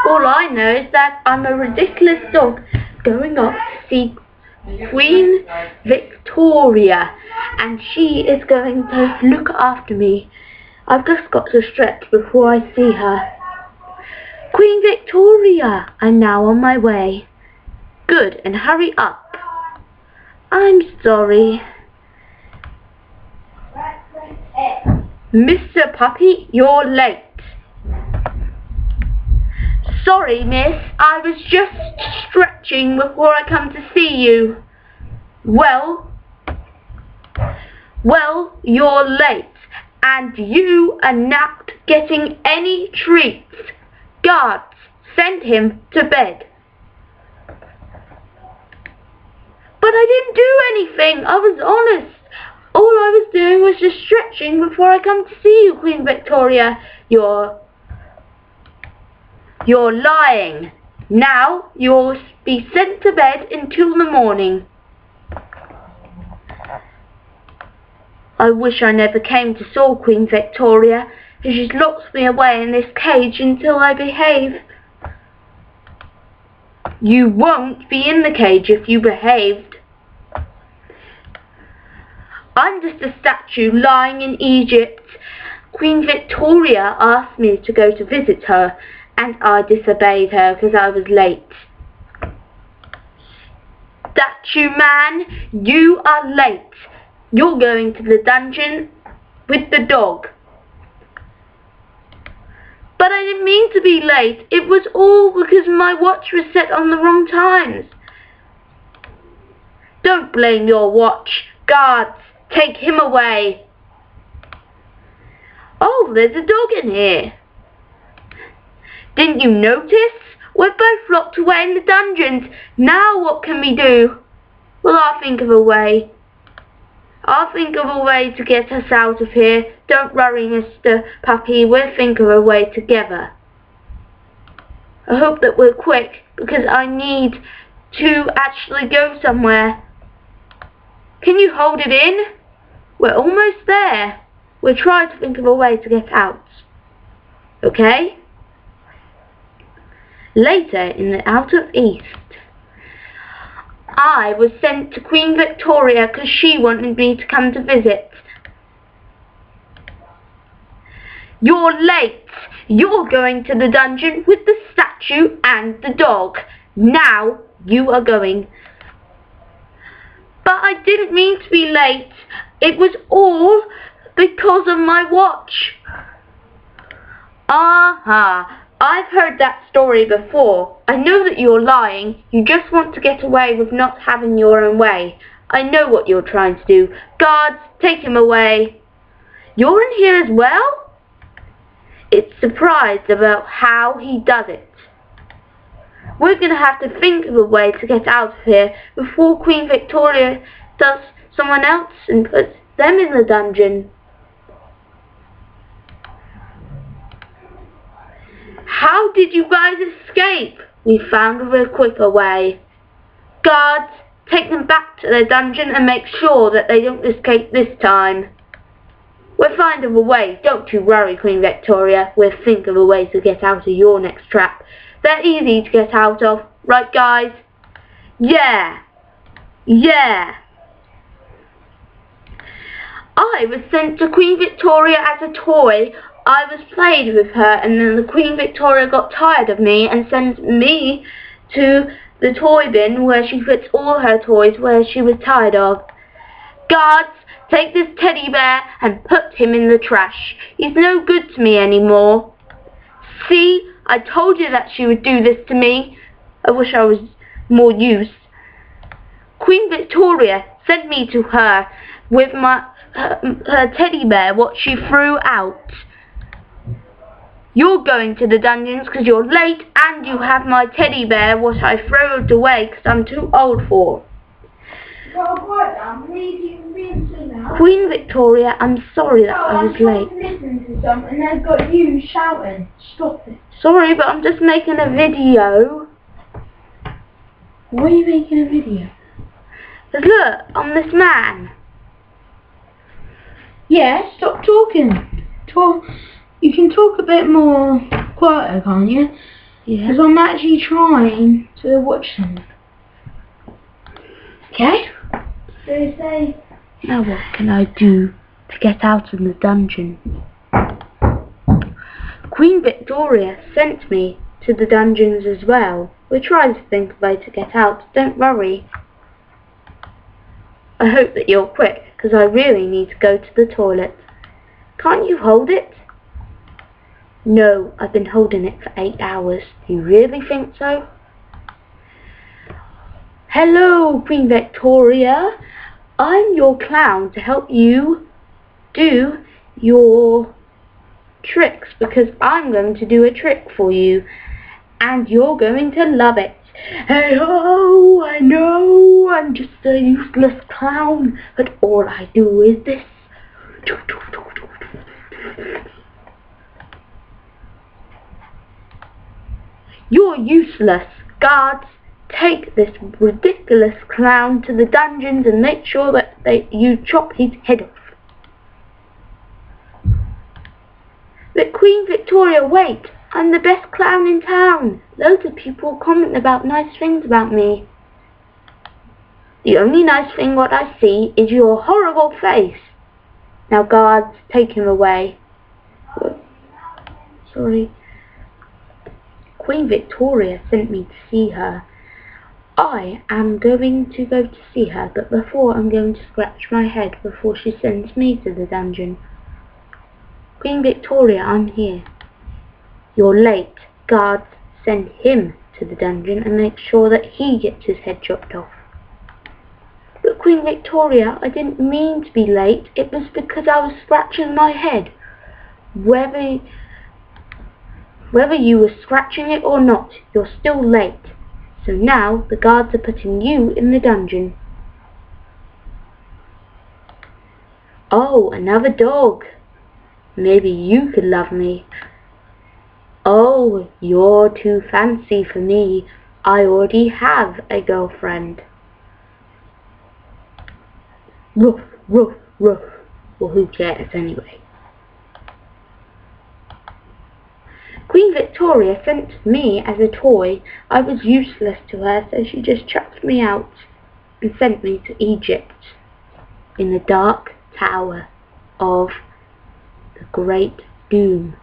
All I know is that I'm a ridiculous dog going off to see Queen Victoria, and she is going to look after me. I've just got to stretch before I see her. Queen Victoria, I'm now on my way. Good, and hurry up. I'm sorry. Mr. Puppy, you're late. Sorry, miss, I was just stretching before I come to see you. Well, you're late, and you are not getting any treats. Guards, send him to bed. But I didn't do anything, I was honest. All I was doing was just stretching before I come to see you, Queen Victoria. You're lying. Now you'll be sent to bed until the morning. I wish I never came to saw Queen Victoria, as she's locked me away in this cage until I behave. You won't be in the cage if you behaved. I'm just a statue lying in Egypt. Queen Victoria asked me to go to visit her, and I disobeyed her because I was late. Statue man, you are late. You're going to the dungeon with the dog. But I didn't mean to be late. It was all because my watch was set on the wrong times. Don't blame your watch. Guards, take him away. Oh, there's a dog in here. Didn't you notice? We're both locked away in the dungeons. Now what can we do? Well, I'll think of a way. I'll think of a way to get us out of here. Don't worry, Mr. Puppy. We'll think of a way together. I hope that we're quick, because I need to actually go somewhere. Can you hold it in? We're almost there. We'll try to think of a way to get out. Okay? Later, in the Outer East, I was sent to Queen Victoria because she wanted me to come to visit. You're late. You're going to the dungeon with the statue and the dog. Now you are going. But I didn't mean to be late. It was all because of my watch. Aha. I've heard that story before. I know that you're lying. You just want to get away with not having your own way. I know what you're trying to do. Guards, take him away. You're in here as well? It's surprised about how he does it. We're going to have to think of a way to get out of here before Queen Victoria does someone else and puts them in the dungeon. How did you guys escape? We found a real quicker way. Guards, take them back to their dungeon and make sure that they don't escape this time. We'll find a way. Don't you worry, Queen Victoria. We'll think of a way to get out of your next trap. They're easy to get out of. Right, guys? Yeah. Yeah. I was sent to Queen Victoria as a toy. I was played with her, and then the Queen Victoria got tired of me and sent me to the toy bin where she puts all her toys where she was tired of. Guards, take this teddy bear and put him in the trash. He's no good to me anymore. See, I told you that she would do this to me. I wish I was more use. Queen Victoria sent me to her with her teddy bear, what she threw out. You're going to the dungeons because you're late, and you have my teddy bear, what I threw it away because I'm too old for. Queen Victoria, I'm sorry that I was late. I'm listening to some and they've got you shouting. Stop it. Sorry, but I'm just making a video. Why are you making a video? Because look, I'm this man. Yeah, stop talking. You can talk a bit more quieter, can't you? Yeah. Because I'm actually trying to watch them. Okay? So say... Now what can I do to get out of the dungeon? Queen Victoria sent me to the dungeons as well. We're trying to think of a way to get out. Don't worry. I hope that you're quick, because I really need to go to the toilet. Can't you hold it? No, I've been holding it for 8 hours. Do you really think so? Hello, Queen Victoria. I'm your clown to help you do your tricks, because I'm going to do a trick for you and you're going to love it. Hey ho, I know I'm just a useless clown, but all I do is this. You're useless. Guards, take this ridiculous clown to the dungeons and make sure that you chop his head off. But Queen Victoria, wait! I'm the best clown in town. Loads of people comment about nice things about me. The only nice thing what I see is your horrible face. Now guards, take him away. Sorry. Queen Victoria sent me to see her. I am going to go to see her, but before I'm going to scratch my head before she sends me to the dungeon. Queen Victoria, I'm here. You're late. Guards, send him to the dungeon and make sure that he gets his head chopped off. But Queen Victoria, I didn't mean to be late. It was because I was scratching my head. Whether you were scratching it or not, you're still late. So now the guards are putting you in the dungeon. Oh, another dog. Maybe you could love me. Oh, you're too fancy for me. I already have a girlfriend. Ruff, ruff, ruff. Well, who cares anyway? Queen Victoria sent me as a toy. I was useless to her, so she just chucked me out and sent me to Egypt in the dark tower of the Great Doom.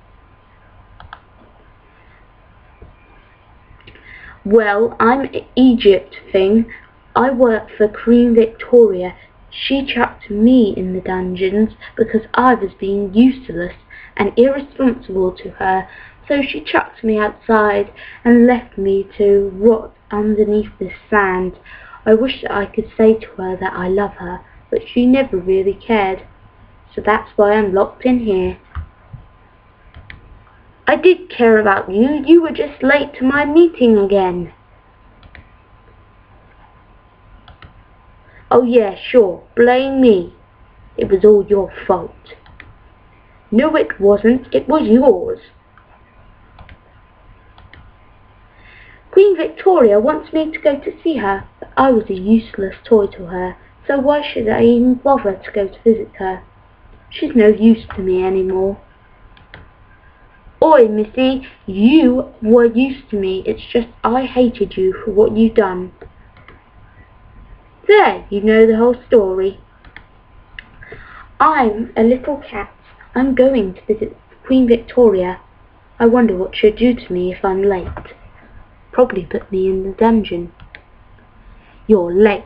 Well, I'm an Egypt thing. I work for Queen Victoria. She chucked me in the dungeons because I was being useless and irresponsible to her. So she chucked me outside and left me to rot underneath this sand. I wish that I could say to her that I love her, but she never really cared. So that's why I'm locked in here. I did care about you. You were just late to my meeting again. Oh yeah, sure. Blame me. It was all your fault. No, it wasn't. It was yours. Queen Victoria wants me to go to see her, but I was a useless toy to her, so why should I even bother to go to visit her? She's no use to me anymore. Oi, Missy, you were used to me. It's just I hated you for what you done. There, you know the whole story. I'm a little cat. I'm going to visit Queen Victoria. I wonder what she'll do to me if I'm late. Probably put me in the dungeon. You're late.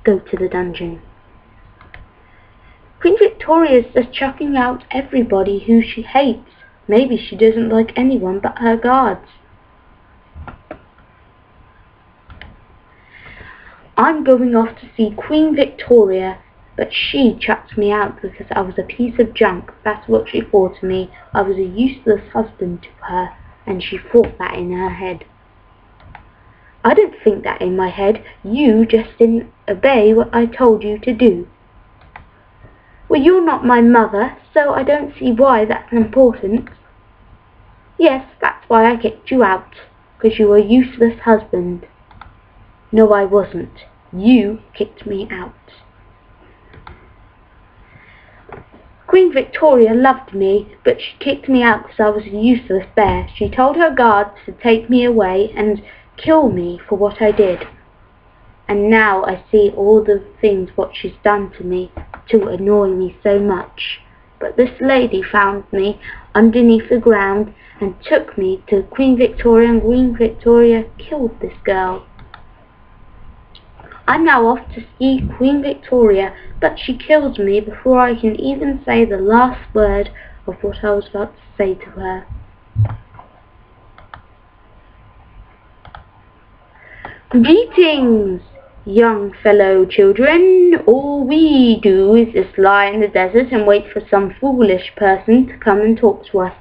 Go to the dungeon. Queen Victoria's just chucking out everybody who she hates. Maybe she doesn't like anyone but her guards. I'm going off to see Queen Victoria, but she chucked me out because I was a piece of junk. That's what she thought of me. I was a useless husband to her, and she thought that in her head. I didn't think that in my head. You just didn't obey what I told you to do. Well, you're not my mother, so I don't see why that's important. Yes, that's why I kicked you out, because you were a useless husband. No, I wasn't. You kicked me out. Queen Victoria loved me, but she kicked me out because I was a useless bear. She told her guards to take me away and kill me for what I did. And now I see all the things what she's done to me to annoy me so much. But this lady found me underneath the ground and took me to Queen Victoria, and Queen Victoria killed this girl. I'm now off to see Queen Victoria, but she kills me before I can even say the last word of what I was about to say to her. Greetings, young fellow children. All we do is just lie in the desert and wait for some foolish person to come and talk to us.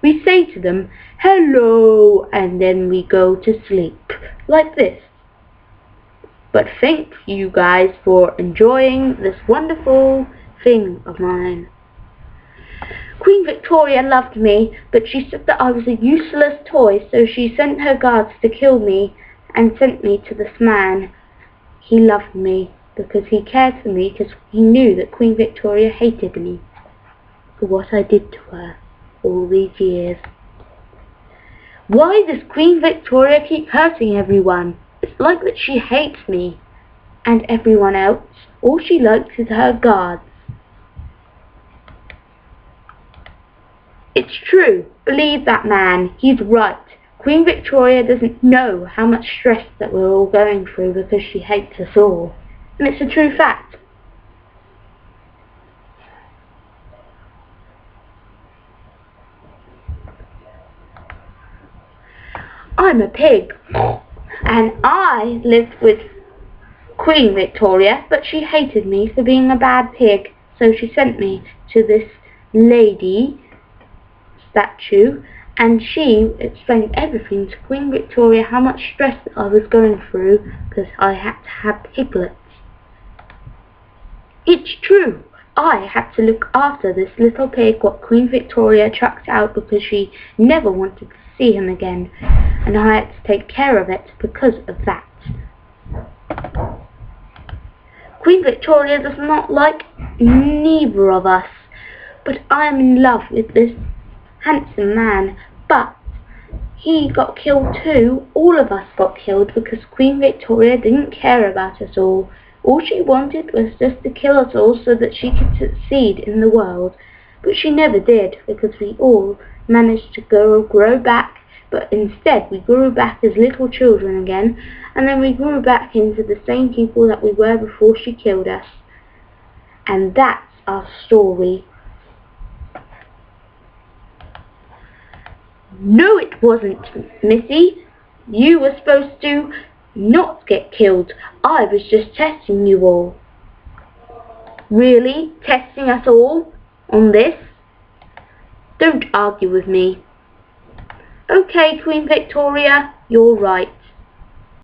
We say to them, hello, and then we go to sleep, like this. But thank you guys for enjoying this wonderful thing of mine. Queen Victoria loved me, but she said that I was a useless toy, so she sent her guards to kill me and sent me to this man. He loved me because he cared for me, because he knew that Queen Victoria hated me for what I did to her all these years. Why does Queen Victoria keep hurting everyone? It's like that she hates me and everyone else. All she likes is her guards. It's true. Believe that man. He's right. Queen Victoria doesn't know how much stress that we're all going through because she hates us all. And it's a true fact. I'm a pig. And I lived with Queen Victoria, but she hated me for being a bad pig, so she sent me to this lady statue, and she explained everything to Queen Victoria, how much stress that I was going through because I had to have piglets. It's true, I had to look after this little pig what Queen Victoria chucked out because she never wanted to see him again, and I had to take care of it because of that. Queen Victoria does not like neither of us, but I am in love with this handsome man, but he got killed too. All of us got killed because Queen Victoria didn't care about us all. All she wanted was just to kill us all so that she could succeed in the world, but she never did, because we all managed to grow back, but instead we grew back as little children again, and then we grew back into the same people that we were before she killed us. And that's our story. No, it wasn't, Missy. You were supposed to not get killed. I was just testing you all. Really? Testing us all on this? Don't argue with me. Okay, Queen Victoria, you're right.